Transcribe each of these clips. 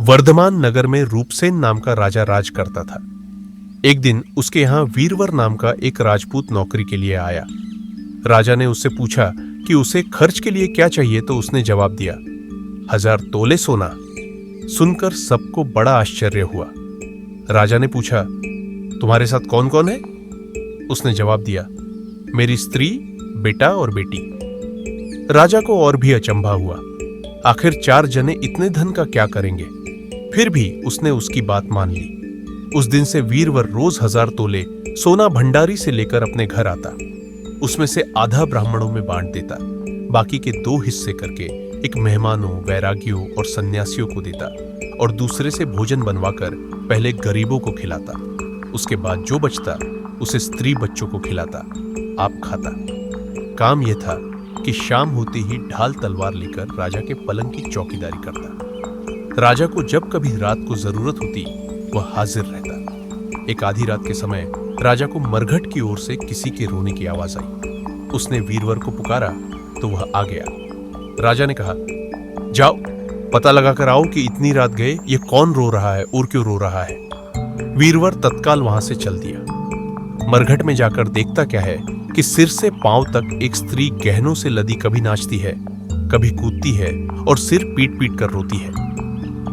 वर्धमान नगर में रूपसेन नाम का राजा राज करता था। एक दिन उसके यहां वीरवर नाम का एक राजपूत नौकरी के लिए आया। राजा ने उससे पूछा कि उसे खर्च के लिए क्या चाहिए, तो उसने जवाब दिया 1000 तोले सोना। सुनकर सबको बड़ा आश्चर्य हुआ। राजा ने पूछा, तुम्हारे साथ कौन कौन है? उसने जवाब दिया, मेरी स्त्री, बेटा और बेटी। राजा को और भी अचंभा हुआ। आखिर 4 जने इतने धन का क्या करेंगे? फिर भी उसने उसकी बात मान ली। उस दिन से वीरवर रोज 1000 तोले सोना भंडारी से लेकर अपने घर आता। उसमें से आधा ब्राह्मणों में बांट देता, बाकी के 2 हिस्से करके एक मेहमानों, वैरागियों और सन्यासियों को देता और दूसरे से भोजन बनवाकर पहले गरीबों को खिलाता। उसके बाद जो बचता उसे स्त्री बच्चों को खिलाता, आप खाता। काम यह था कि शाम होते ही ढाल तलवार लेकर राजा के पलंग की चौकीदारी करता। राजा को जब कभी रात को जरूरत होती वह हाजिर रहता। एक आधी रात के समय राजा को मरघट की ओर से किसी के रोने की आवाज आई। उसने वीरवर को पुकारा तो वह आ गया। राजा ने कहा, जाओ पता लगाकर आओ कि इतनी रात गए ये कौन रो रहा है और क्यों रो रहा है। वीरवर तत्काल वहां से चल दिया। मरघट में जाकर देखता क्या है कि सिर से पांव तक एक स्त्री गहनों से लदी कभी नाचती है, कभी कूदती है और सिर पीट पीट कर रोती है,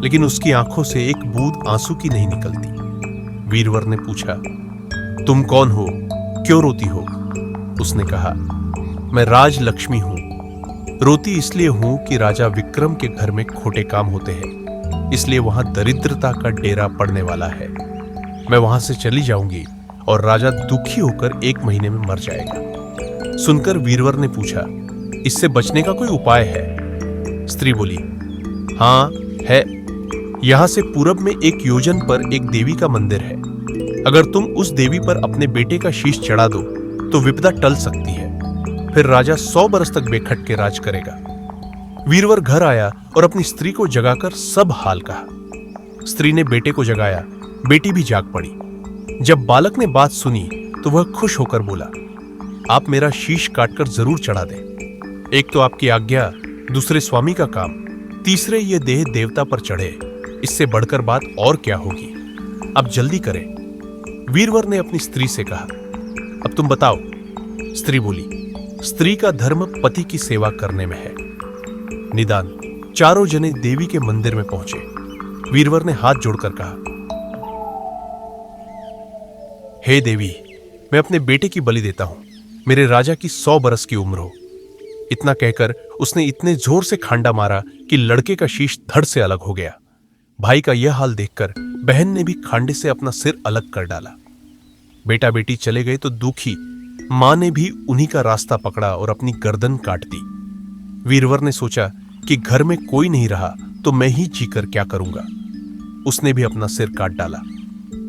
लेकिन उसकी आंखों से एक बूंद आंसू की नहीं निकलती। वीरवर ने पूछा, तुम कौन हो, क्यों रोती हो? उसने कहा, मैं राज लक्ष्मी हूं। रोती इसलिए हूं कि राजा विक्रम के घर में खोटे काम होते हैं, इसलिए वहां दरिद्रता का डेरा पड़ने वाला है। मैं वहां से चली जाऊंगी और राजा दुखी होकर 1 महीने में मर जाएगा। सुनकर वीरवर ने पूछा, इससे बचने का कोई उपाय है? स्त्री बोली, हां है। यहां से पूरब में 1 योजन पर एक देवी का मंदिर है। अगर तुम उस देवी पर अपने बेटे का शीश चढ़ा दो तो विपदा टल सकती है। फिर राजा 100 बरस तक बेखट के राज करेगा। वीरवर घर आया और अपनी स्त्री को जगाकर सब हाल कहा। स्त्री ने बेटे को जगाया, बेटी भी जाग पड़ी। जब बालक ने बात सुनी तो वह खुश होकर बोला, आप मेरा शीश काटकर जरूर चढ़ा दें। एक तो आपकी आज्ञा, दूसरे स्वामी का काम, तीसरे ये देह देवता पर चढ़े। इससे बढ़कर बात और क्या होगी? अब जल्दी करें। वीरवर ने अपनी स्त्री से कहा, अब तुम बताओ। स्त्री बोली, स्त्री का धर्म पति की सेवा करने में है। निदान 4 जने देवी के मंदिर में पहुंचे। वीरवर ने हाथ जोड़कर कहा, हे देवी, मैं अपने बेटे की बलि देता हूं। मेरे राजा की 100 बरस की उम्र हो। इतना कहकर उसने इतने जोर से खांडा मारा कि लड़के का शीश धड़ से अलग हो गया। भाई का यह हाल देखकर बहन ने भी खांडे से अपना सिर अलग कर डाला। बेटा बेटी चले गए तो दुखी मां ने भी उन्हीं का रास्ता पकड़ा और अपनी गर्दन काट दी। वीरवर ने सोचा कि घर में कोई नहीं रहा तो मैं ही जीकर क्या करूंगा। उसने भी अपना सिर काट डाला।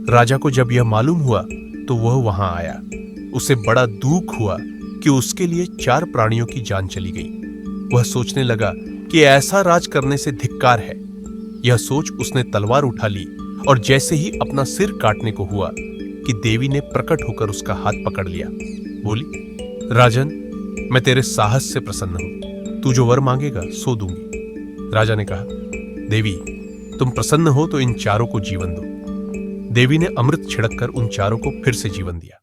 राजा को जब यह मालूम हुआ तो वह वहां आया। उसे बड़ा दुख हुआ कि उसके लिए 4 प्राणियों की जान चली गई। वह सोचने लगा कि ऐसा राज करने से धिक्कार है। यह सोच उसने तलवार उठा ली और जैसे ही अपना सिर काटने को हुआ कि देवी ने प्रकट होकर उसका हाथ पकड़ लिया। बोली, राजन, मैं तेरे साहस से प्रसन्न हूं। तू जो वर मांगेगा सो दूंगी। राजा ने कहा, देवी, तुम प्रसन्न हो तो इन 4 को जीवन दो। देवी ने अमृत छिड़ककर उन 4 को फिर से जीवन दिया।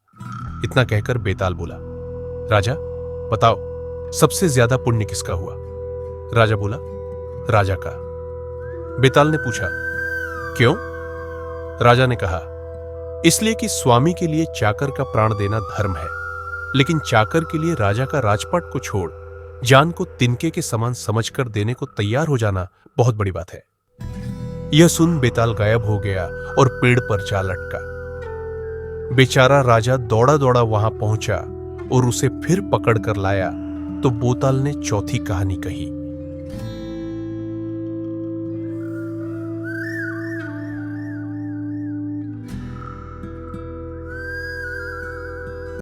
इतना कहकर बेताल बोला, राजा बताओ, सबसे ज्यादा पुण्य किसका हुआ? राजा बोला, राजा का। बेताल ने पूछा, क्यों? राजा ने कहा, इसलिए कि स्वामी के लिए चाकर का प्राण देना धर्म है, लेकिन चाकर के लिए राजा का राजपाट को छोड़ जान को तिनके के समान समझकर देने को तैयार हो जाना बहुत बड़ी बात है। यह सुन बेताल गायब हो गया और पेड़ पर जा लटका। बेचारा राजा दौड़ा दौड़ा वहां पहुंचा और उसे फिर पकड़ कर लाया तो बोताल ने चौथी कहानी कही।